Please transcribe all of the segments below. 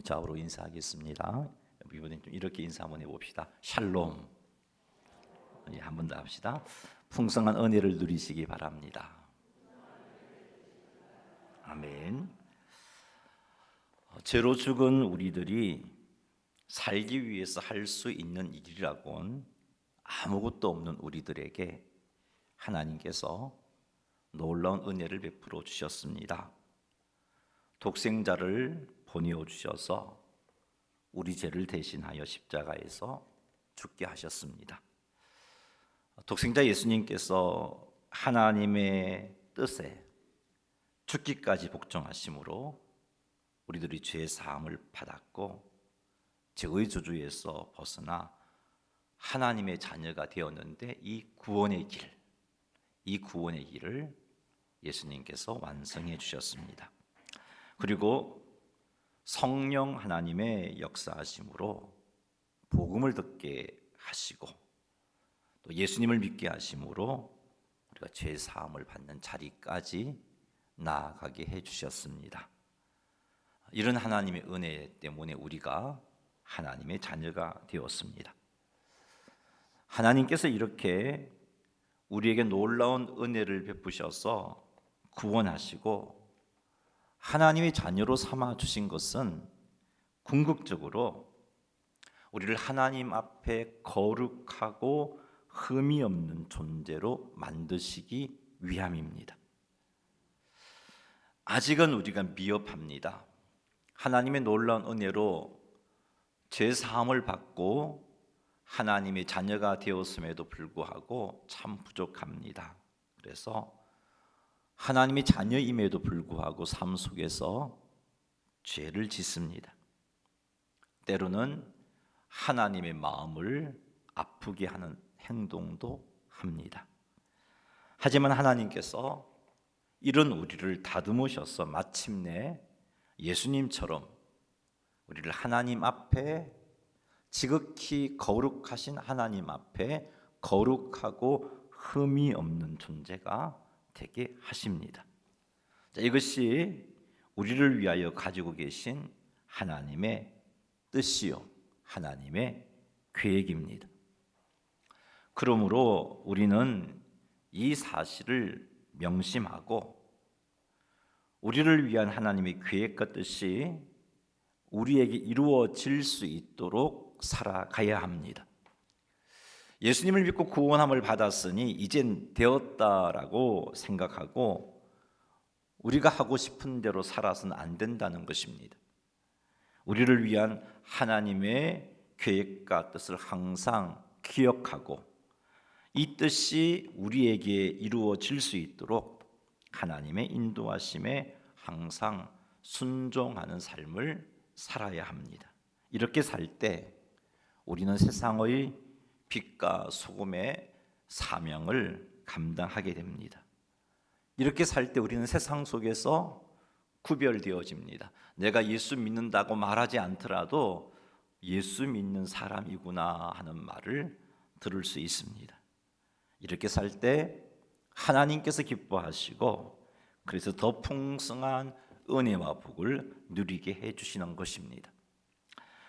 좌우로 인사하겠습니다. 이번엔 좀 이렇게 인사 한번 해봅시다. 샬롬. 한 번 더 합시다. 풍성한 은혜를 누리시기 바랍니다. 아멘. 죄로 죽은 우리들이 살기 위해서 할 수 있는 일이라고는 아무것도 없는 우리들에게 하나님께서 놀라운 은혜를 베풀어 주셨습니다. 독생자를 보내어 주셔서 우리 죄를 대신하여 십자가에서 죽게 하셨습니다. 독생자 예수님께서 하나님의 뜻에 죽기까지 복종하심으로 우리들이 죄 사함을 받았고 죄의 저주에서 벗어나 하나님의 자녀가 되었는데 이 구원의 길을 예수님께서 완성해 주셨습니다. 그리고 성령 하나님의 역사하심으로 복음을 듣게 하시고 또 예수님을 믿게 하심으로 우리가 죄 사함을 받는 자리까지 나아가게 해 주셨습니다. 이런 하나님의 은혜 때문에 우리가 하나님의 자녀가 되었습니다. 하나님께서 이렇게 우리에게 놀라운 은혜를 베푸셔서 구원하시고 하나님의 자녀로 삼아 주신 것은 궁극적으로 우리를 하나님 앞에 거룩하고 흠이 없는 존재로 만드시기 위함입니다. 아직은 우리가 미흡합니다. 하나님의 놀라운 은혜로 죄 사함을 받고 하나님의 자녀가 되었음에도 불구하고 참 부족합니다. 그래서 하나님의 자녀임에도 불구하고 삶 속에서 죄를 짓습니다. 때로는 하나님의 마음을 아프게 하는 행동도 합니다. 하지만 하나님께서 이런 우리를 다듬으셔서 마침내 예수님처럼 우리를 하나님 앞에 지극히 거룩하신 하나님 앞에 거룩하고 흠이 없는 존재가 되게 하십니다. 자, 이것이 우리를 위하여 가지고 계신 하나님의 뜻이요 하나님의 계획입니다. 그러므로 우리는 이 사실을 명심하고 우리를 위한 하나님의 계획과 뜻이 우리에게 이루어질 수 있도록 살아가야 합니다. 예수님을 믿고 구원함을 받았으니 이젠 되었다라고 생각하고 우리가 하고 싶은 대로 살아서는 안 된다는 것입니다. 우리를 위한 하나님의 계획과 뜻을 항상 기억하고 이 뜻이 우리에게 이루어질 수 있도록 하나님의 인도하심에 항상 순종하는 삶을 살아야 합니다. 이렇게 살 때 우리는 세상의 빛과 소금의 사명을 감당하게 됩니다. 이렇게 살 때 우리는 세상 속에서 구별되어집니다. 내가 예수 믿는다고 말하지 않더라도 예수 믿는 사람이구나 하는 말을 들을 수 있습니다. 이렇게 살 때 하나님께서 기뻐하시고 그래서 더 풍성한 은혜와 복을 누리게 해주시는 것입니다.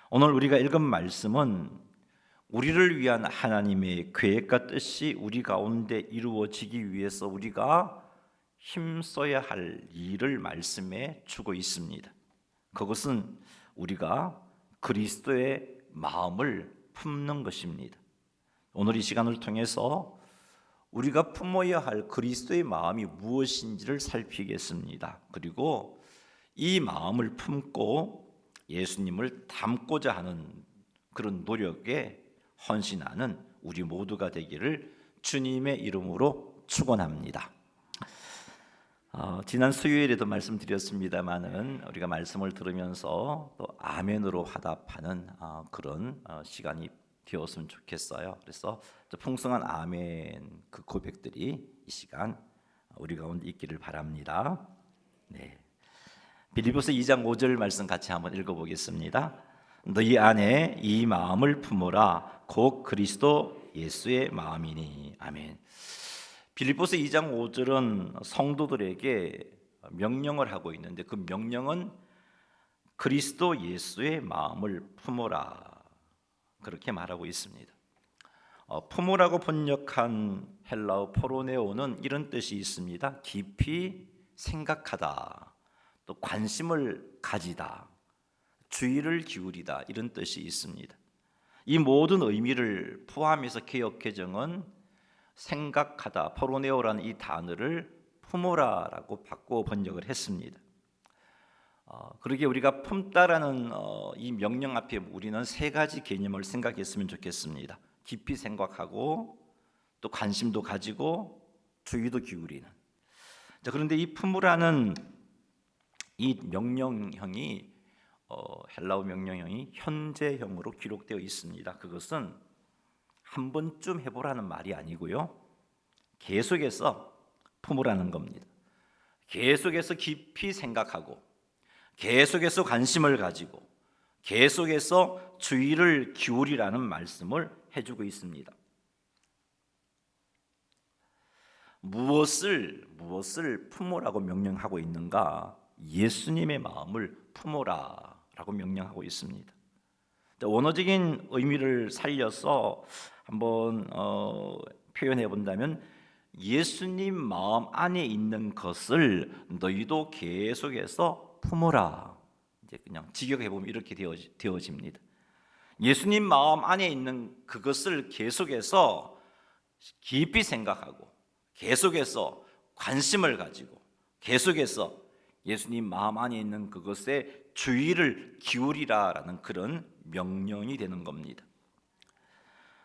오늘 우리가 읽은 말씀은 우리를 위한 하나님의 계획과 뜻이 우리 가운데 이루어지기 위해서 우리가 힘써야 할 일을 말씀해 주고 있습니다. 그것은 우리가 그리스도의 마음을 품는 것입니다. 오늘 이 시간을 통해서 우리가 품어야 할 그리스도의 마음이 무엇인지를 살피겠습니다. 그리고 이 마음을 품고 예수님을 닮고자 하는 그런 노력에 헌신하는 우리 모두가 되기를 주님의 이름으로 축원합니다. 지난 수요일에도 말씀드렸습니다만은 우리가 말씀을 들으면서 또 아멘으로 화답하는 그런 시간이 되었으면 좋겠어요. 그래서 풍성한 아멘 그 고백들이 이 시간 우리 가운데 있기를 바랍니다. 네. 빌립보서 2장 5절 말씀 같이 한번 읽어보겠습니다. 너희 안에 이 마음을 품으라 곧 그리스도 예수의 마음이니. 아멘. 빌립보서 2장 5절은 성도들에게 명령을 하고 있는데 그 명령은 그리스도 예수의 마음을 품으라, 그렇게 말하고 있습니다. 품으라고 번역한 헬라어 포로네오는 이런 뜻이 있습니다. 깊이 생각하다, 또 관심을 가지다, 주의를 기울이다, 이런 뜻이 있습니다. 이 모든 의미를 포함해서 개역개정은 생각하다, 포로네오라는 이 단어를 품으라라고 바꾸어 번역을 했습니다. 그러게 우리가 품다라는 이 명령 앞에 우리는 세 가지 개념을 생각했으면 좋겠습니다. 깊이 생각하고, 또 관심도 가지고, 주의도 기울이는. 자, 그런데 이 품으라는 이 명령형이 헬라어 명령형이 현재형으로 기록되어 있습니다. 그것은 한 번쯤 해보라는 말이 아니고요, 계속해서 품으라는 겁니다. 계속해서 깊이 생각하고, 계속해서 관심을 가지고, 계속해서 주의를 기울이라는 말씀을 해주고 있습니다. 무엇을 품으라고 명령하고 있는가? 예수님의 마음을 품으라라고 명령하고 있습니다. 원어적인 의미를 살려서 한번 표현해 본다면, 예수님 마음 안에 있는 것을 너희도 계속해서 품으라. 이제 그냥 직역해 보면 이렇게 되어집니다. 예수님 마음 안에 있는 그것을 계속해서 깊이 생각하고, 계속해서 관심을 가지고, 계속해서 예수님 마음 안에 있는 그것에 주의를 기울이라라는 그런 명령이 되는 겁니다.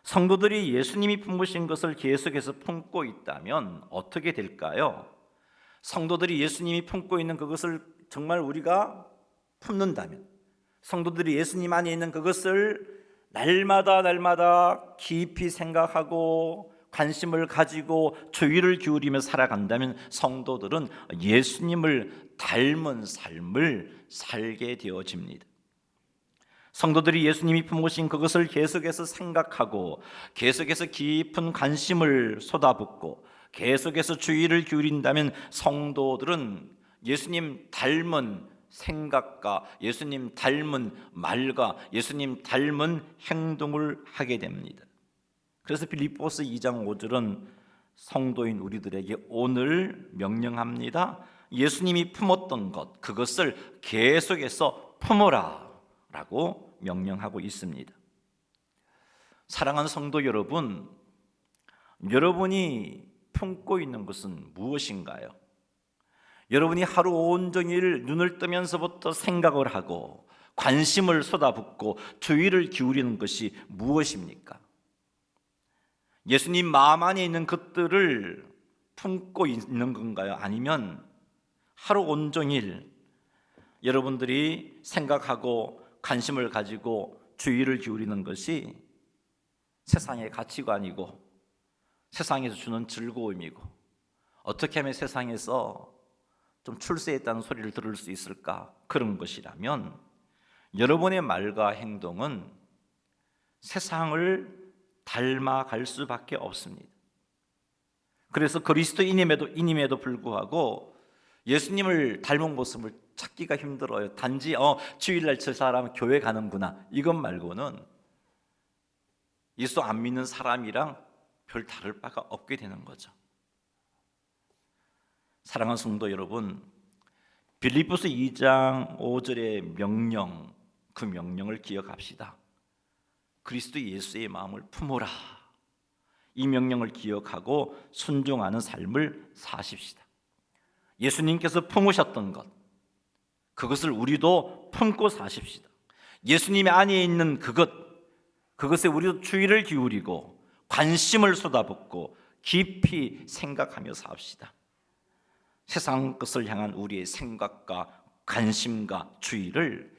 성도들이 예수님이 품으신 것을 계속해서 품고 있다면 어떻게 될까요? 성도들이 예수님이 품고 있는 그것을 정말 우리가 품는다면, 성도들이 예수님 안에 있는 그것을 날마다 깊이 생각하고 관심을 가지고 주의를 기울이며 살아간다면 성도들은 예수님을 닮은 삶을 살게 되어집니다. 성도들이 예수님이 품으신 그것을 계속해서 생각하고, 계속해서 깊은 관심을 쏟아붓고, 계속해서 주의를 기울인다면 성도들은 예수님 닮은 생각과 예수님 닮은 말과 예수님 닮은 행동을 하게 됩니다. 그래서 빌립보서 2장 5절은 성도인 우리들에게 오늘 명령합니다. 예수님이 품었던 것, 그것을 계속해서 품으라 라고 명령하고 있습니다. 사랑하는 성도 여러분, 여러분이 품고 있는 것은 무엇인가요? 여러분이 하루 온종일 눈을 뜨면서부터 생각을 하고 관심을 쏟아붓고 주의를 기울이는 것이 무엇입니까? 예수님 마음 안에 있는 것들을 품고 있는 건가요? 아니면 하루 온종일 여러분들이 생각하고 관심을 가지고 주의를 기울이는 것이 세상의 가치관이고, 세상에서 주는 즐거움이고, 어떻게 하면 세상에서 좀 출세했다는 소리를 들을 수 있을까? 그런 것이라면 여러분의 말과 행동은 세상을 닮아갈 수밖에 없습니다. 그래서 그리스도인임에도 불구하고 예수님을 닮은 모습을 찾기가 힘들어요. 단지 주일날 저 사람 교회 가는구나, 이것 말고는 예수 안 믿는 사람이랑 별 다를 바가 없게 되는 거죠. 사랑하는 성도 여러분, 빌립보서 2장 5절의 명령, 그 명령을 기억합시다. 그리스도 예수의 마음을 품으라. 이 명령을 기억하고 순종하는 삶을 사십시다. 예수님께서 품으셨던 것, 그것을 우리도 품고 사십시다. 예수님의 안에 있는 그것에 우리도 주의를 기울이고 관심을 쏟아붓고 깊이 생각하며 삽시다. 세상 것을 향한 우리의 생각과 관심과 주의를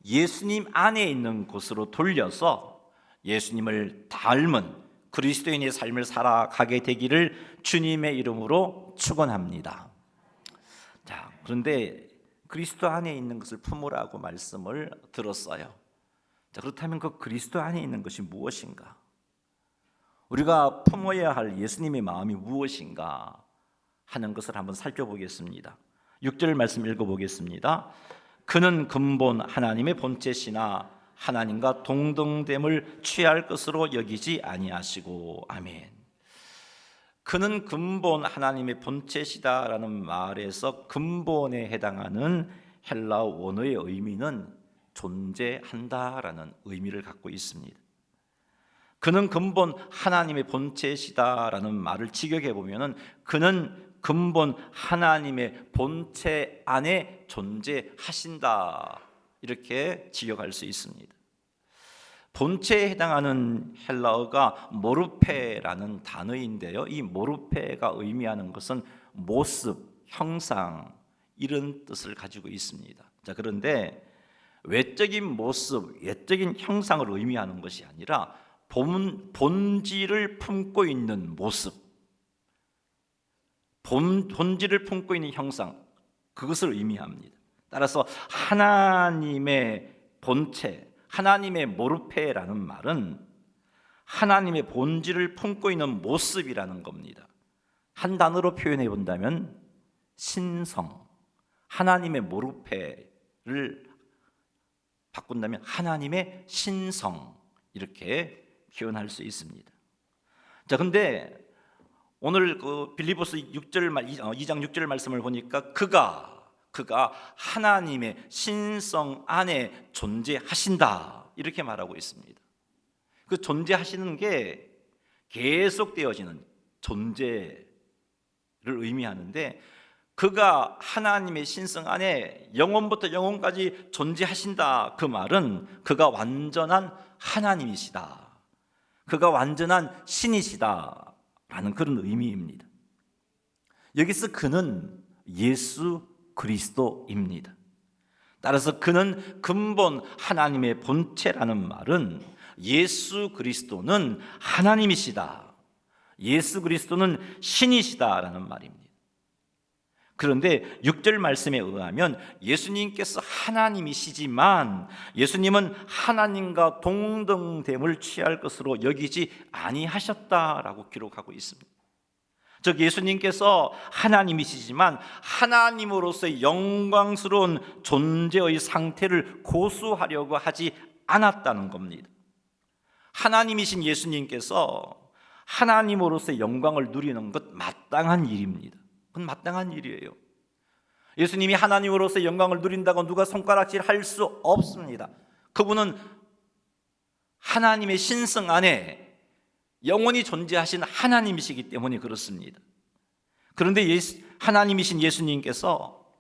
예수님 안에 있는 곳으로 돌려서 예수님을 닮은 그리스도인의 삶을 살아가게 되기를 주님의 이름으로 축원합니다. 자, 그런데 그리스도 안에 있는 것을 품으라고 말씀을 들었어요. 자, 그렇다면 그 그리스도 안에 있는 것이 무엇인가? 우리가 품어야 할 예수님의 마음이 무엇인가 하는 것을 한번 살펴보겠습니다. 6절 말씀 읽어보겠습니다. 그는 근본 하나님의 본체시나 하나님과 동등됨을 취할 것으로 여기지 아니하시고. 아멘. 그는 근본 하나님의 본체시다라는 말에서 근본에 해당하는 헬라어 원어의 의미는 존재한다라는 의미를 갖고 있습니다. 그는 근본 하나님의 본체시다라는 말을 직역해 보면은 그는 근본 하나님의 본체 안에 존재하신다, 이렇게 직역할 수 있습니다. 본체에 해당하는 헬라어가 모르페라는 단어인데요, 이 모르페가 의미하는 것은 모습, 형상, 이런 뜻을 가지고 있습니다. 자, 그런데 외적인 모습, 외적인 형상을 의미하는 것이 아니라 본질을 품고 있는 모습, 본질을 품고 있는 형상, 그것을 의미합니다. 따라서 하나님의 본체, 하나님의 모르페라는 말은 하나님의 본질을 품고 있는 모습이라는 겁니다. 한 단어로 표현해 본다면 신성, 하나님의 모르페를 바꾼다면 하나님의 신성, 이렇게 표현할 수 있습니다. 자, 근데 오늘 그 빌립보서 2장 6절 말씀을 보니까 그가 하나님의 신성 안에 존재하신다, 이렇게 말하고 있습니다. 그 존재하시는 게 계속되어지는 존재를 의미하는데, 그가 하나님의 신성 안에 영원부터 영원까지 존재하신다, 그 말은 그가 완전한 하나님이시다, 그가 완전한 신이시다 라는 그런 의미입니다. 여기서 그는 예수 그리스도입니다. 따라서 그는 근본 하나님의 본체라는 말은 예수 그리스도는 하나님이시다, 예수 그리스도는 신이시다라는 말입니다. 그런데 6절 말씀에 의하면 예수님께서 하나님이시지만 예수님은 하나님과 동등됨을 취할 것으로 여기지 아니하셨다라고 기록하고 있습니다. 즉 예수님께서 하나님이시지만 하나님으로서의 영광스러운 존재의 상태를 고수하려고 하지 않았다는 겁니다. 하나님이신 예수님께서 하나님으로서의 영광을 누리는 것 마땅한 일입니다. 그건 마땅한 일이에요. 예수님이 하나님으로서의 영광을 누린다고 누가 손가락질 할 수 없습니다. 그분은 하나님의 신성 안에 영원히 존재하신 하나님이시기 때문에 그렇습니다. 그런데 하나님이신 예수님께서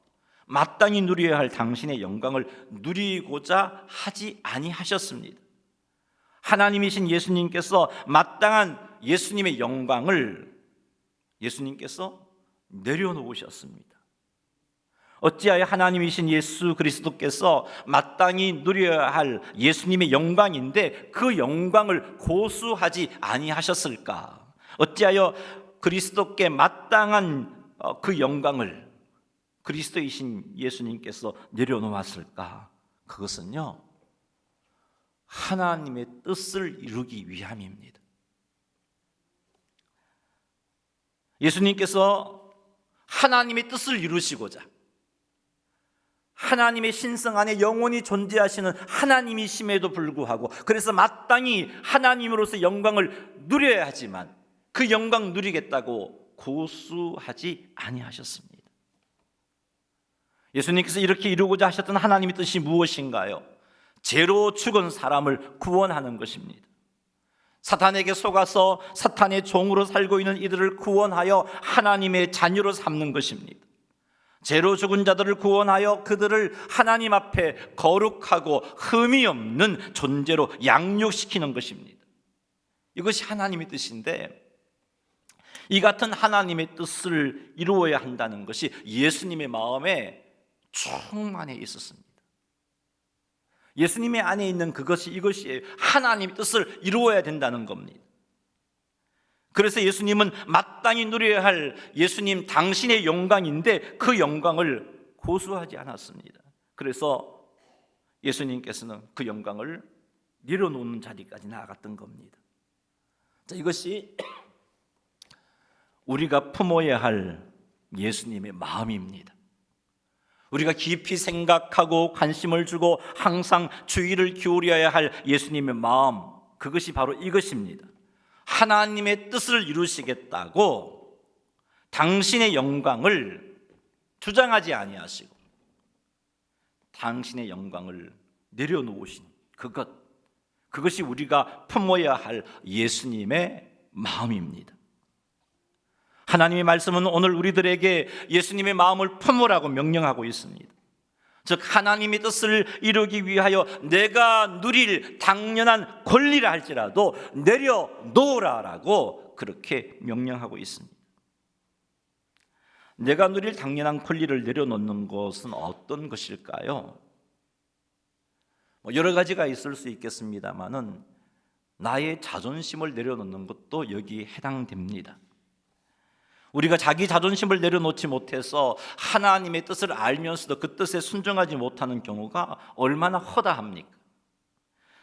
마땅히 누려야 할 당신의 영광을 누리고자 하지 아니하셨습니다. 하나님이신 예수님께서 마땅한 예수님의 영광을 예수님께서 내려놓으셨습니다. 어찌하여 하나님이신 예수 그리스도께서 마땅히 누려야 할 예수님의 영광인데 그 영광을 고수하지 아니하셨을까? 어찌하여 그리스도께 마땅한 그 영광을 그리스도이신 예수님께서 내려놓았을까? 그것은요, 하나님의 뜻을 이루기 위함입니다. 예수님께서 하나님의 뜻을 이루시고자 하나님의 신성 안에 영원히 존재하시는 하나님이심에도 불구하고 그래서 마땅히 하나님으로서 영광을 누려야 하지만 그 영광 누리겠다고 고수하지 아니하셨습니다. 예수님께서 이렇게 이루고자 하셨던 하나님의 뜻이 무엇인가요? 죄로 죽은 사람을 구원하는 것입니다. 사탄에게 속아서 사탄의 종으로 살고 있는 이들을 구원하여 하나님의 자녀로 삼는 것입니다. 죄로 죽은 자들을 구원하여 그들을 하나님 앞에 거룩하고 흠이 없는 존재로 양육시키는 것입니다. 이것이 하나님의 뜻인데 이 같은 하나님의 뜻을 이루어야 한다는 것이 예수님의 마음에 충만해 있었습니다. 예수님의 안에 있는 이것이 하나님의 뜻을 이루어야 된다는 겁니다. 그래서 예수님은 마땅히 누려야 할 예수님 당신의 영광인데 그 영광을 고수하지 않았습니다. 그래서 예수님께서는 그 영광을 내려놓는 자리까지 나아갔던 겁니다. 자, 이것이 우리가 품어야 할 예수님의 마음입니다. 우리가 깊이 생각하고 관심을 주고 항상 주의를 기울여야 할 예수님의 마음, 그것이 바로 이것입니다. 하나님의 뜻을 이루시겠다고 당신의 영광을 주장하지 아니하시고 당신의 영광을 내려놓으신 그것이 우리가 품어야 할 예수님의 마음입니다. 하나님의 말씀은 오늘 우리들에게 예수님의 마음을 품으라고 명령하고 있습니다. 즉 하나님의 뜻을 이루기 위하여 내가 누릴 당연한 권리라 할지라도 내려놓으라라고 그렇게 명령하고 있습니다. 내가 누릴 당연한 권리를 내려놓는 것은 어떤 것일까요? 여러 가지가 있을 수 있겠습니다만은 나의 자존심을 내려놓는 것도 여기에 해당됩니다. 우리가 자기 자존심을 내려놓지 못해서 하나님의 뜻을 알면서도 그 뜻에 순종하지 못하는 경우가 얼마나 허다합니까?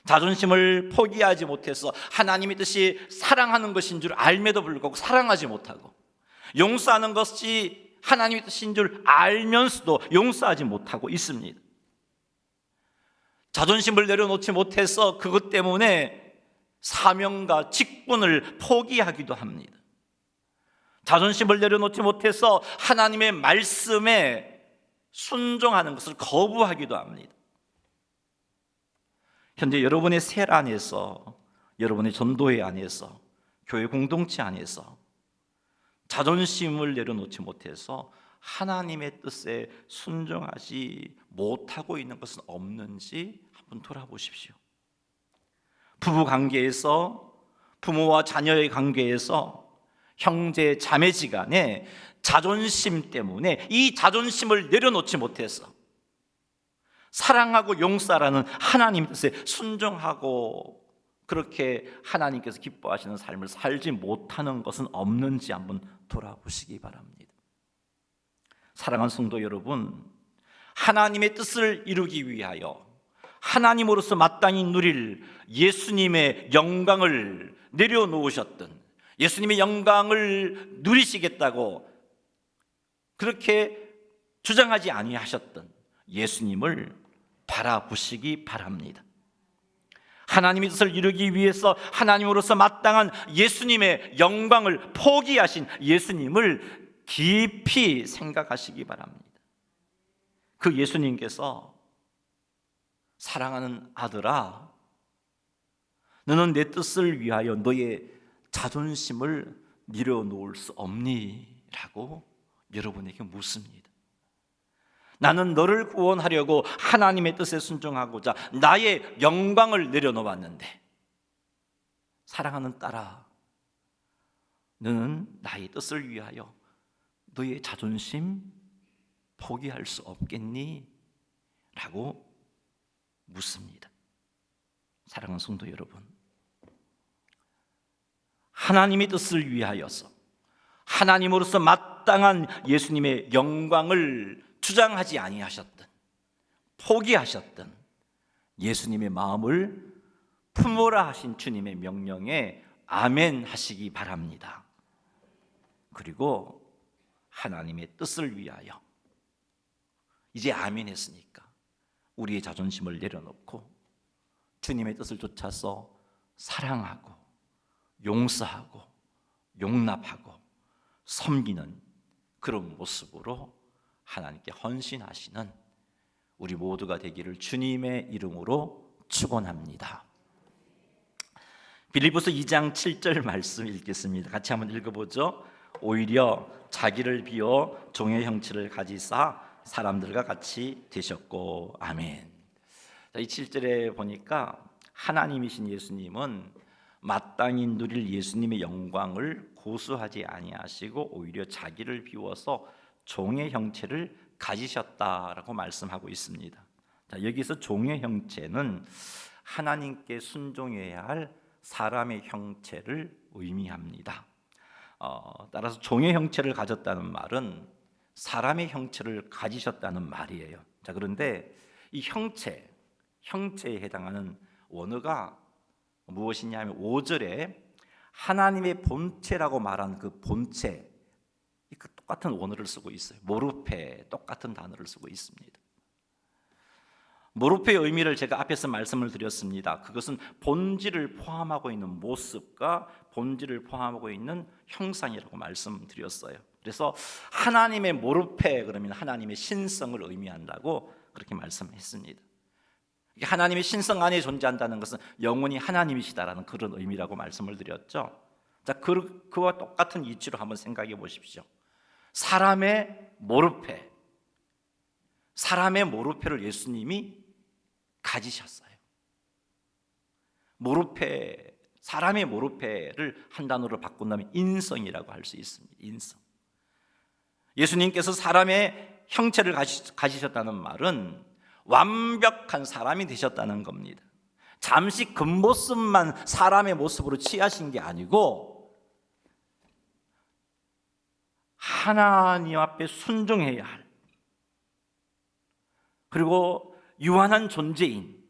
자존심을 포기하지 못해서 하나님의 뜻이 사랑하는 것인 줄 알매도 불구하고 사랑하지 못하고, 용서하는 것이 하나님의 뜻인 줄 알면서도 용서하지 못하고 있습니다. 자존심을 내려놓지 못해서 그것 때문에 사명과 직분을 포기하기도 합니다. 자존심을 내려놓지 못해서 하나님의 말씀에 순종하는 것을 거부하기도 합니다. 현재 여러분의 셀 안에서, 여러분의 전도회 안에서, 교회 공동체 안에서 자존심을 내려놓지 못해서 하나님의 뜻에 순종하지 못하고 있는 것은 없는지 한번 돌아보십시오. 부부 관계에서, 부모와 자녀의 관계에서, 형제 자매지간에 자존심 때문에 이 자존심을 내려놓지 못해서 사랑하고 용서라는 하나님 뜻에 순종하고 그렇게 하나님께서 기뻐하시는 삶을 살지 못하는 것은 없는지 한번 돌아보시기 바랍니다. 사랑하는 성도 여러분, 하나님의 뜻을 이루기 위하여 하나님으로서 마땅히 누릴 예수님의 영광을 내려놓으셨던, 예수님의 영광을 누리시겠다고 그렇게 주장하지 아니하셨던 예수님을 바라보시기 바랍니다. 하나님의 뜻을 이루기 위해서 하나님으로서 마땅한 예수님의 영광을 포기하신 예수님을 깊이 생각하시기 바랍니다. 그 예수님께서 사랑하는 아들아, 너는 내 뜻을 위하여 너의 자존심을 내려놓을 수 없니? 라고 여러분에게 묻습니다. 나는 너를 구원하려고 하나님의 뜻에 순종하고자 나의 영광을 내려놓았는데, 사랑하는 딸아, 너는 나의 뜻을 위하여 너의 자존심 포기할 수 없겠니? 라고 묻습니다. 사랑하는 성도 여러분, 하나님의 뜻을 위하여서 하나님으로서 마땅한 예수님의 영광을 주장하지 아니하셨던, 포기하셨던 예수님의 마음을 품으라 하신 주님의 명령에 아멘 하시기 바랍니다. 그리고 하나님의 뜻을 위하여 이제 아멘 했으니까 우리의 자존심을 내려놓고 주님의 뜻을 쫓아서 사랑하고 용서하고 용납하고 섬기는 그런 모습으로 하나님께 헌신하시는 우리 모두가 되기를 주님의 이름으로 축원합니다. 빌립보서 2장 7절 말씀 읽겠습니다. 같이 한번 읽어보죠. 오히려 자기를 비워 종의 형체를 가지사 사람들과 같이 되셨고. 아멘. 이 7절에 보니까 하나님이신 예수님은 마땅히 누릴 예수님의 영광을 고수하지 아니하시고 오히려 자기를 비워서 종의 형체를 가지셨다라고 말씀하고 있습니다. 자, 여기서 종의 형체는 하나님께 순종해야 할 사람의 형체를 의미합니다. 따라서 종의 형체를 가졌다는 말은 사람의 형체를 가지셨다는 말이에요. 자, 그런데 이 형체에 해당하는 원어가 무엇이냐면 5절에 하나님의 본체라고 말한 그 본체, 똑같은 원어를 쓰고 있어요. 모르페, 똑같은 단어를 쓰고 있습니다. 모르페의 의미를 제가 앞에서 말씀을 드렸습니다. 그것은 본질을 포함하고 있는 모습과 본질을 포함하고 있는 형상이라고 말씀드렸어요. 그래서 하나님의 모르페 그러면 하나님의 신성을 의미한다고 그렇게 말씀했습니다. 하나님의 신성 안에 존재한다는 것은 영원히 하나님이시다라는 그런 의미라고 말씀을 드렸죠. 자, 그와 똑같은 이치로 한번 생각해 보십시오. 사람의 모르페를 예수님이 가지셨어요. 사람의 모르페를 한 단어로 바꾼다면 인성이라고 할 수 있습니다. 인성. 예수님께서 사람의 형체를 가지셨다는 말은 완벽한 사람이 되셨다는 겁니다. 잠시 겉모습만 사람의 모습으로 취하신 게 아니고 하나님 앞에 순종해야 할, 그리고 유한한 존재인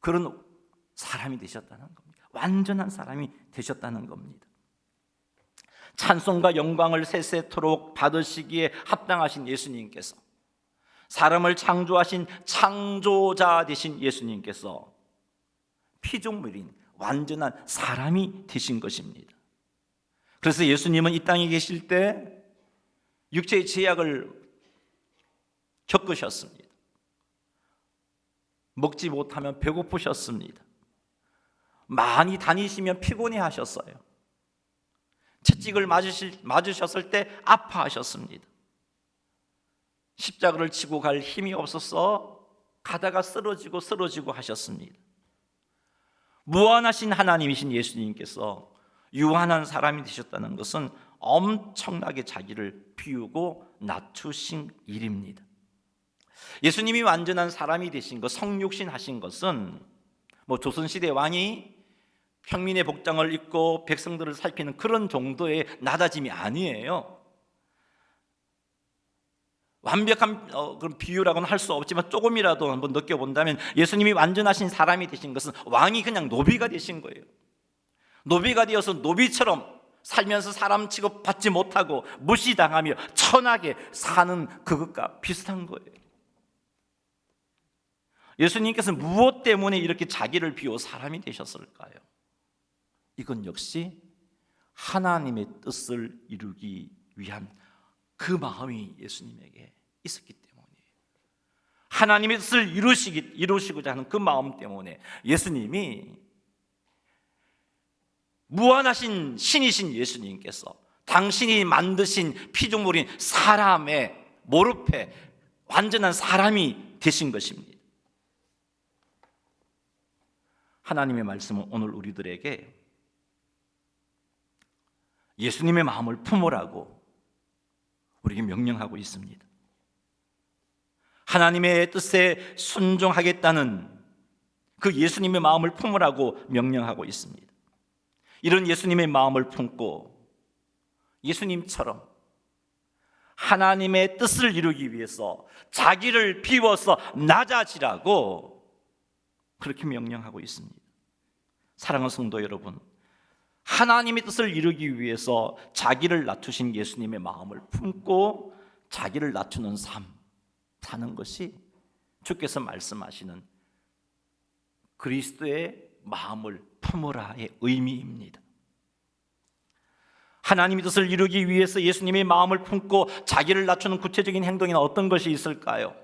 그런 사람이 되셨다는 겁니다. 완전한 사람이 되셨다는 겁니다. 찬송과 영광을 세세토록 받으시기에 합당하신 예수님께서, 사람을 창조하신 창조자 되신 예수님께서 피조물인 완전한 사람이 되신 것입니다. 그래서 예수님은 이 땅에 계실 때 육체의 죄악을 겪으셨습니다. 먹지 못하면 배고프셨습니다. 많이 다니시면 피곤해 하셨어요. 채찍을 맞으셨을 때 아파하셨습니다. 십자가를 치고 갈 힘이 없어서 가다가 쓰러지고 하셨습니다. 무한하신 하나님이신 예수님께서 유한한 사람이 되셨다는 것은 엄청나게 자기를 비우고 낮추신 일입니다. 예수님이 완전한 사람이 되신 것, 성육신 하신 것은 조선시대 왕이 평민의 복장을 입고 백성들을 살피는 그런 정도의 낮아짐이 아니에요. 완벽한 그런 비유라고는 할 수 없지만 조금이라도 한번 느껴본다면 예수님이 완전하신 사람이 되신 것은 왕이 그냥 노비가 되신 거예요. 노비가 되어서 노비처럼 살면서 사람 취급받지 못하고 무시당하며 천하게 사는 그것과 비슷한 거예요. 예수님께서 무엇 때문에 이렇게 자기를 비워 사람이 되셨을까요? 이건 역시 하나님의 뜻을 이루기 위한 그 마음이 예수님에게 있었기 때문이에요. 하나님의 뜻을 이루시고자 하는 그 마음 때문에 예수님이, 무한하신 신이신 예수님께서 당신이 만드신 피조물인 사람의 모르페, 완전한 사람이 되신 것입니다. 하나님의 말씀은 오늘 우리들에게 예수님의 마음을 품으라고 우리에게 명령하고 있습니다. 하나님의 뜻에 순종하겠다는 그 예수님의 마음을 품으라고 명령하고 있습니다. 이런 예수님의 마음을 품고 예수님처럼 하나님의 뜻을 이루기 위해서 자기를 비워서 낮아지라고 그렇게 명령하고 있습니다. 사랑하는 성도 여러분, 하나님의 뜻을 이루기 위해서 자기를 낮추신 예수님의 마음을 품고 자기를 낮추는 삶 사는 것이 주께서 말씀하시는 그리스도의 마음을 품으라의 의미입니다. 하나님의 뜻을 이루기 위해서 예수님의 마음을 품고 자기를 낮추는 구체적인 행동에는 어떤 것이 있을까요?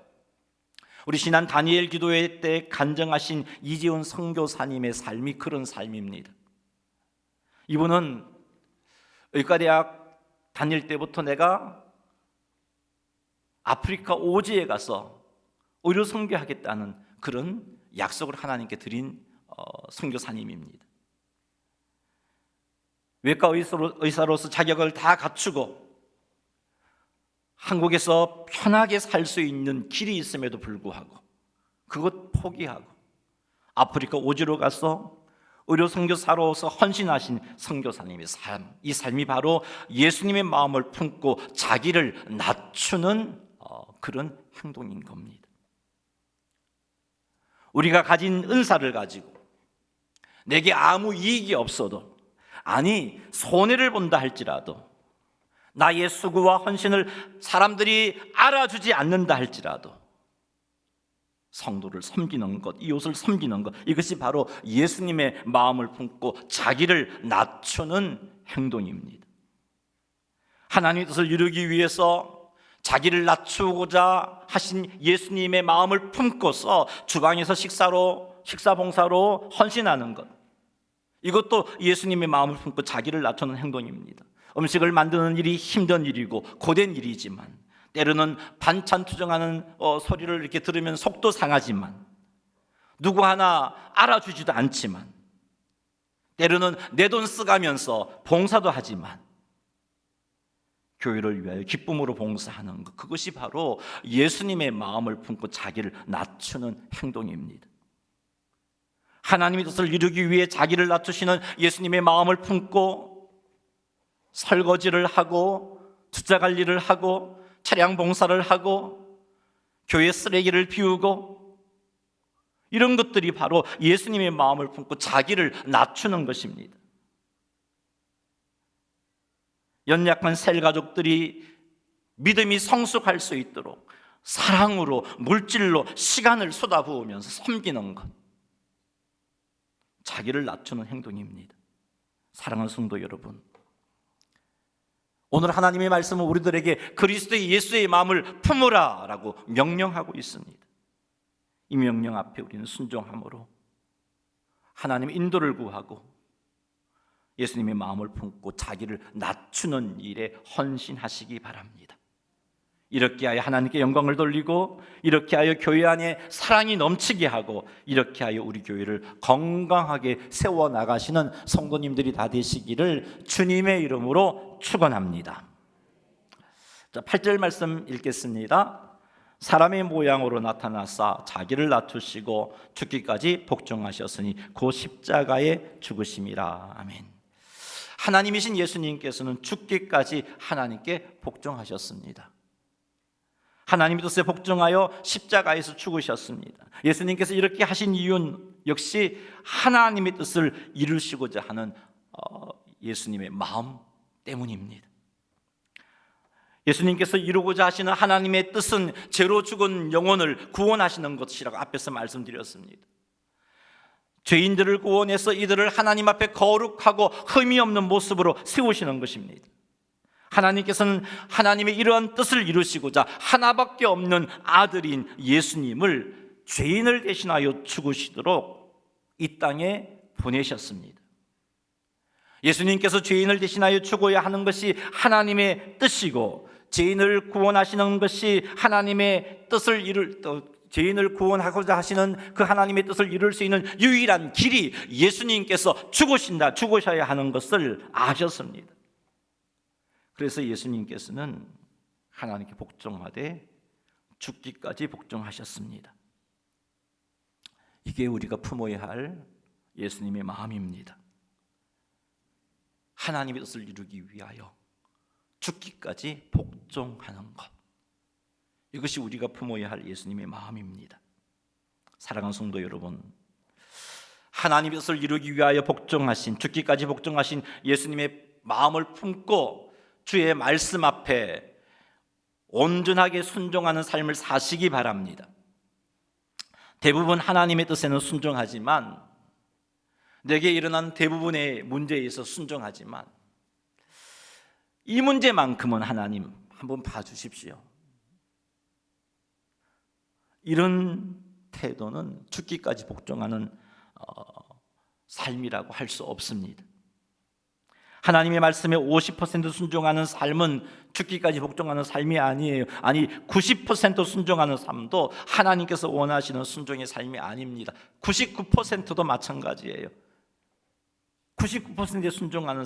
우리 지난 다니엘 기도회 때 간증하신 이재훈 선교사님의 삶이 그런 삶입니다. 이분은 의과대학 다닐 때부터 내가 아프리카 오지에 가서 의료 선교하겠다는 그런 약속을 하나님께 드린 선교사님입니다. 외과 의사로서 자격을 다 갖추고 한국에서 편하게 살 수 있는 길이 있음에도 불구하고 그것 포기하고 아프리카 오지로 가서 의료 선교사로서 헌신하신 선교사님의 삶, 이 삶이 바로 예수님의 마음을 품고 자기를 낮추는 그런 행동인 겁니다. 우리가 가진 은사를 가지고 내게 아무 이익이 없어도, 아니 손해를 본다 할지라도, 나의 수고와 헌신을 사람들이 알아주지 않는다 할지라도 성도를 섬기는 것, 이웃을 섬기는 것, 이것이 바로 예수님의 마음을 품고 자기를 낮추는 행동입니다. 하나님의 뜻을 이루기 위해서 자기를 낮추고자 하신 예수님의 마음을 품고서 주방에서 식사봉사로 헌신하는 것, 이것도 예수님의 마음을 품고 자기를 낮추는 행동입니다. 음식을 만드는 일이 힘든 일이고 고된 일이지만, 때로는 반찬 투정하는 소리를 이렇게 들으면 속도 상하지만, 누구 하나 알아주지도 않지만, 때로는 내 돈 쓰가면서 봉사도 하지만 교회를 위하여 기쁨으로 봉사하는 것, 그것이 바로 예수님의 마음을 품고 자기를 낮추는 행동입니다. 하나님의 뜻을 이루기 위해 자기를 낮추시는 예수님의 마음을 품고 설거지를 하고 투자 관리를 하고 차량 봉사를 하고 교회 쓰레기를 비우고, 이런 것들이 바로 예수님의 마음을 품고 자기를 낮추는 것입니다. 연약한 셀 가족들이 믿음이 성숙할 수 있도록 사랑으로, 물질로 시간을 쏟아부으면서 섬기는 것, 자기를 낮추는 행동입니다. 사랑하는 성도 여러분, 오늘 하나님의 말씀은 우리들에게 그리스도의 예수의 마음을 품으라 라고 명령하고 있습니다. 이 명령 앞에 우리는 순종함으로 하나님의 인도를 구하고 예수님의 마음을 품고 자기를 낮추는 일에 헌신하시기 바랍니다. 이렇게 하여 하나님께 영광을 돌리고, 이렇게 하여 교회 안에 사랑이 넘치게 하고, 이렇게 하여 우리 교회를 건강하게 세워나가시는 성도님들이 다 되시기를 주님의 이름으로 축원합니다. 자, 8절 말씀 읽겠습니다. 사람의 모양으로 나타나사 자기를 낮추시고 죽기까지 복종하셨으니 그 십자가에 죽으심이라. 아멘. 하나님이신 예수님께서는 죽기까지 하나님께 복종하셨습니다. 하나님의 뜻에 복종하여 십자가에서 죽으셨습니다. 예수님께서 이렇게 하신 이유는 역시 하나님의 뜻을 이루시고자 하는 예수님의 마음 때문입니다. 예수님께서 이루고자 하시는 하나님의 뜻은 죄로 죽은 영혼을 구원하시는 것이라고 앞에서 말씀드렸습니다. 죄인들을 구원해서 이들을 하나님 앞에 거룩하고 흠이 없는 모습으로 세우시는 것입니다. 하나님께서는 하나님의 이러한 뜻을 이루시고자 하나밖에 없는 아들인 예수님을 죄인을 대신하여 죽으시도록 이 땅에 보내셨습니다. 예수님께서 죄인을 대신하여 죽어야 하는 것이 하나님의 뜻이고, 죄인을 구원하시는 것이 하나님의 뜻을 죄인을 구원하고자 하시는 그 하나님의 뜻을 이룰 수 있는 유일한 길이 예수님께서 죽으셔야 하는 것을 아셨습니다. 그래서 예수님께서는 하나님께 복종하되 죽기까지 복종하셨습니다. 이게 우리가 품어야 할 예수님의 마음입니다. 하나님의 뜻을 이루기 위하여 죽기까지 복종하는 것, 이것이 우리가 품어야 할 예수님의 마음입니다. 사랑하는 성도 여러분, 하나님의 뜻을 이루기 위하여 죽기까지 복종하신 예수님의 마음을 품고 주의 말씀 앞에 온전하게 순종하는 삶을 사시기 바랍니다. 대부분 하나님의 뜻에는 순종하지만, 내게 일어난 대부분의 문제에 있어서 순종하지만, 이 문제만큼은 하나님 한번 봐주십시오. 이런 태도는 죽기까지 복종하는 삶이라고 할 수 없습니다. 하나님의 말씀에 50% 순종하는 삶은 죽기까지 복종하는 삶이 아니에요. 아니, 90% 순종하는 삶도 하나님께서 원하시는 순종의 삶이 아닙니다. 99%도 마찬가지예요. 99%에 순종하는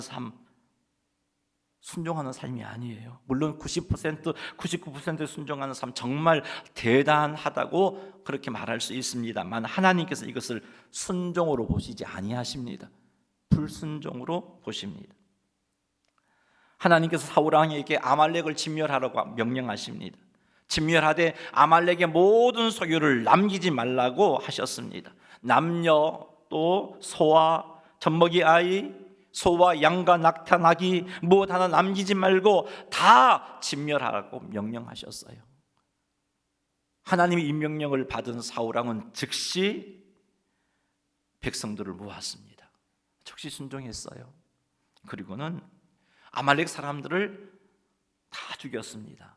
삶이 아니에요. 물론 99% 순종하는 삶 정말 대단하다고 그렇게 말할 수 있습니다만, 하나님께서 이것을 순종으로 보시지 아니하십니다. 불순종으로 보십니다. 하나님께서 사울 왕에게 아말렉을 진멸하라고 명령하십니다. 진멸하되 아말렉의 모든 소유를 남기지 말라고 하셨습니다. 남녀, 또 소와 젖먹이 아이, 소와 양과 낙타 나귀 무엇 하나 남기지 말고 다 진멸하라고 명령하셨어요. 하나님의 이 명령을 받은 사울왕은 즉시 백성들을 모았습니다. 즉시 순종했어요. 그리고는 아말렉 사람들을 다 죽였습니다.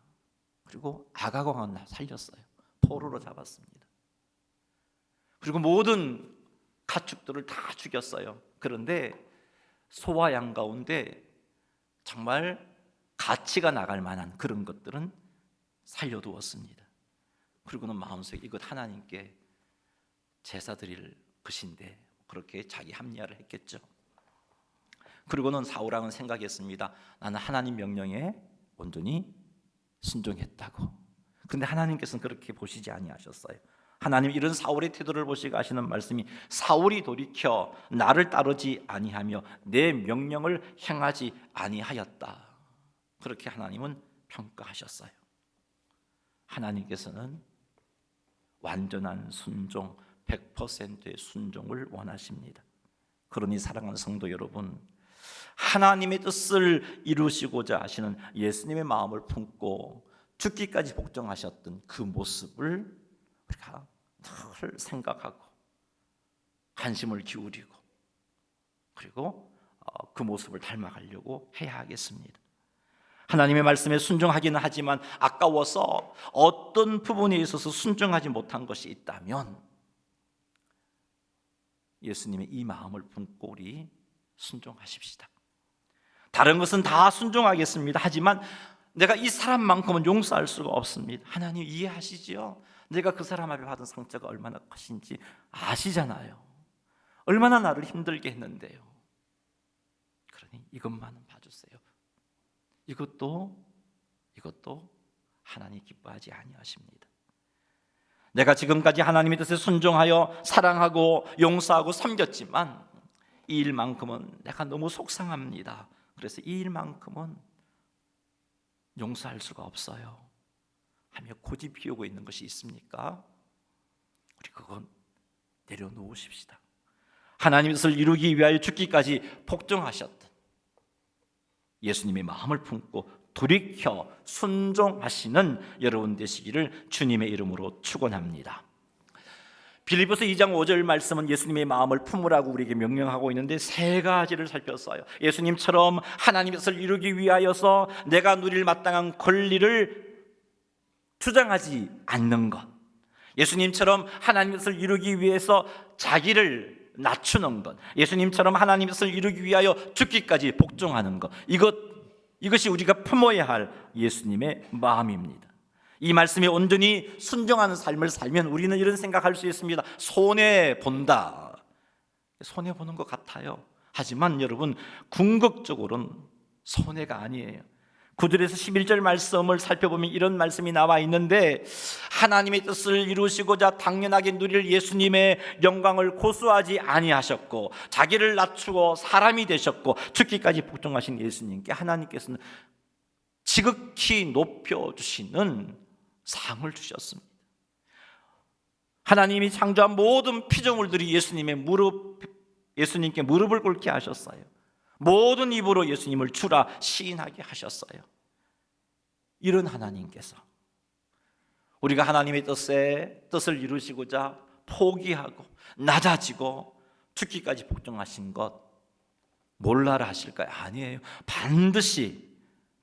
그리고 아가광은 살렸어요. 포로로 잡았습니다. 그리고 모든 가축들을 다 죽였어요. 그런데 소와 양 가운데 정말 가치가 나갈 만한 그런 것들은 살려두었습니다. 그리고는 마음속에 이것 하나님께 제사 드릴 것인데 그렇게 자기 합리화를 했겠죠. 그리고는 사울왕은 생각했습니다. 나는 하나님 명령에 온전히 순종했다고. 그런데 하나님께서는 그렇게 보시지 아니하셨어요. 하나님 이런 사울의 태도를 보시고 하시는 말씀이 사울이 돌이켜 나를 따르지 아니하며 내 명령을 행하지 아니하였다. 그렇게 하나님은 평가하셨어요. 하나님께서는 완전한 순종, 100%의 순종을 원하십니다. 그러니 사랑하는 성도 여러분, 하나님의 뜻을 이루시고자 하시는 예수님의 마음을 품고 죽기까지 복종하셨던 그 모습을 우리가 늘 생각하고 관심을 기울이고 그리고 그 모습을 닮아가려고 해야 하겠습니다. 하나님의 말씀에 순종하기는 하지만 아까워서 어떤 부분에 있어서 순종하지 못한 것이 있다면 예수님의 이 마음을 품고 우리 순종하십시다. 다른 것은 다 순종하겠습니다. 하지만 내가 이 사람만큼은 용서할 수가 없습니다. 하나님 이해하시지요? 내가 그 사람 앞에 받은 상처가 얼마나 크신지 아시잖아요. 얼마나 나를 힘들게 했는데요. 그러니 이것만은 봐주세요. 이것도 하나님 기뻐하지 아니하십니다. 내가 지금까지 하나님의 뜻에 순종하여 사랑하고 용서하고 섬겼지만 이 일만큼은 내가 너무 속상합니다. 그래서 이 일만큼은 용서할 수가 없어요 하며 고집 피우고 있는 것이 있습니까? 우리 그건 내려놓으십시다. 하나님의 뜻을 이루기 위하여 죽기까지 복종하셨던 예수님의 마음을 품고 돌이켜 순종하시는 여러분 되시기를 주님의 이름으로 축원합니다. 빌립보서 2장 5절 말씀은 예수님의 마음을 품으라고 우리에게 명령하고 있는데 세 가지를 살폈어요. 예수님처럼 하나님의 뜻을 이루기 위하여서 내가 누릴 마땅한 권리를 주장하지 않는 것, 예수님처럼 하나님의 뜻을 이루기 위해서 자기를 낮추는 것, 예수님처럼 하나님의 뜻을 이루기 위하여 죽기까지 복종하는 것, 이것이 우리가 품어야 할 예수님의 마음입니다. 이 말씀에 온전히 순종하는 삶을 살면 우리는 이런 생각할 수 있습니다. 손해본다. 손해보는 것 같아요. 하지만 여러분, 궁극적으로는 손해가 아니에요. 9절에서 11절 말씀을 살펴보면 이런 말씀이 나와 있는데, 하나님의 뜻을 이루시고자 당연하게 누릴 예수님의 영광을 고수하지 아니하셨고 자기를 낮추고 사람이 되셨고 죽기까지 복종하신 예수님께 하나님께서는 지극히 높여주시는 상을 주셨습니다. 하나님이 창조한 모든 피조물들이 예수님께 무릎을 꿇게 하셨어요. 모든 입으로 예수님을 주라 시인하게 하셨어요. 이런 하나님께서 우리가 하나님의 뜻을 이루시고자 포기하고 낮아지고 죽기까지 복종하신 것 몰라라 하실까요? 아니에요. 반드시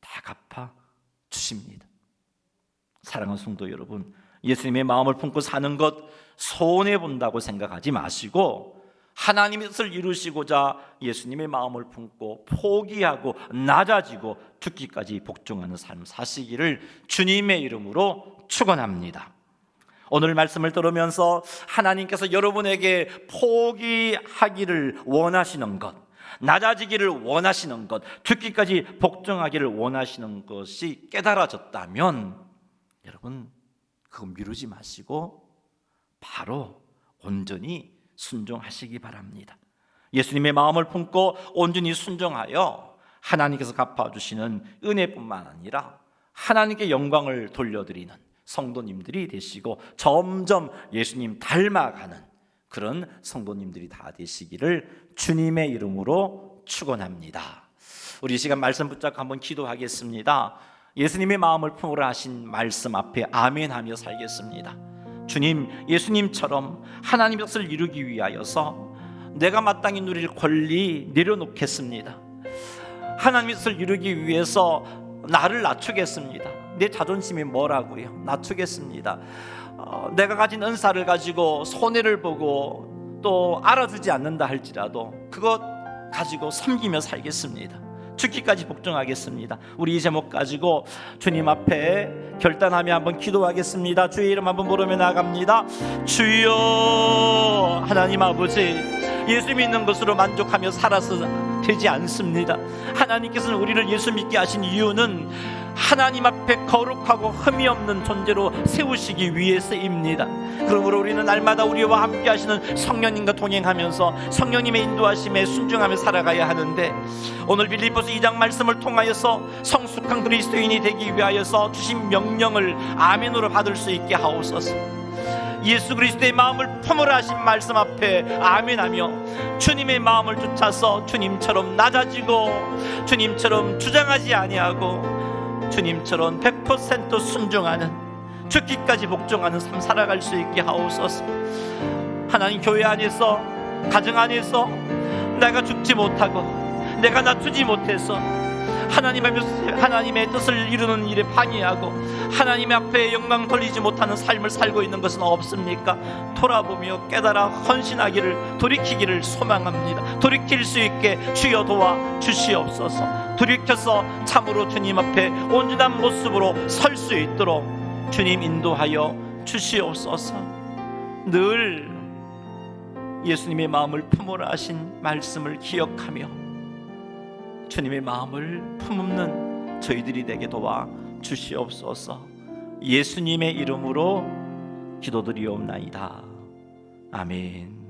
다 갚아 주십니다. 사랑하는 성도 여러분, 예수님의 마음을 품고 사는 것 손해본다고 생각하지 마시고 하나님의 뜻을 이루시고자 예수님의 마음을 품고 포기하고 낮아지고 죽기까지 복종하는 삶 사시기를 주님의 이름으로 축원합니다. 오늘 말씀을 들으면서 하나님께서 여러분에게 포기하기를 원하시는 것, 낮아지기를 원하시는 것, 죽기까지 복종하기를 원하시는 것이 깨달아졌다면 여러분 그거 미루지 마시고 바로 온전히 순종하시기 바랍니다. 예수님의 마음을 품고 온전히 순종하여 하나님께서 갚아주시는 은혜뿐만 아니라 하나님께 영광을 돌려드리는 성도님들이 되시고 점점 예수님 닮아가는 그런 성도님들이 다 되시기를 주님의 이름으로 축원합니다. 우리 이 시간 말씀 붙잡고 한번 기도하겠습니다. 예수님의 마음을 품으라 하신 말씀 앞에 아멘하며 살겠습니다. 주님, 예수님처럼 하나님의 뜻을 이루기 위하여서 내가 마땅히 누릴 권리 내려놓겠습니다. 하나님의 뜻을 이루기 위해서 나를 낮추겠습니다. 내 자존심이 뭐라고요? 낮추겠습니다. 내가 가진 은사를 가지고 손해를 보고 또 알아주지 않는다 할지라도 그것 가지고 섬기며 살겠습니다. 죽기까지 복종하겠습니다. 우리 이 제목 가지고 주님 앞에 결단하며 한번 기도하겠습니다. 주의 이름 한번 부르며 나아갑니다. 주여, 하나님 아버지, 예수 믿는 것으로 만족하며 살아서 되지 않습니다. 하나님께서는 우리를 예수 믿게 하신 이유는 하나님 앞에 거룩하고 흠이 없는 존재로 세우시기 위해서입니다. 그러므로 우리는 날마다 우리와 함께 하시는 성령님과 동행하면서 성령님의 인도하심에 순종하며 살아가야 하는데, 오늘 빌립보서 2장 말씀을 통하여서 성숙한 그리스도인이 되기 위하여서 주신 명령을 아멘으로 받을 수 있게 하옵소서. 예수 그리스도의 마음을 품으라 하신 말씀 앞에 아멘하며 주님의 마음을 쫓아서 주님처럼 낮아지고 주님처럼 주장하지 아니하고 주님처럼 100% 순종하는, 죽기까지 복종하는 삶 살아갈 수 있게 하옵소서. 하나님, 교회 안에서, 가정 안에서 내가 죽지 못하고 내가 낮추지 못해서 하나님의 뜻을 이루는 일에 방해하고 하나님 앞에 영광 돌리지 못하는 삶을 살고 있는 것은 없습니까? 돌아보며 깨달아 헌신하기를, 돌이키기를 소망합니다. 돌이킬 수 있게 주여 도와 주시옵소서. 돌이켜서 참으로 주님 앞에 온전한 모습으로 설 수 있도록 주님 인도하여 주시옵소서. 늘 예수님의 마음을 품으라 하신 말씀을 기억하며 주님의 마음을 품는 저희들이 되게 도와 주시옵소서. 예수님의 이름으로 기도드리옵나이다. 아멘.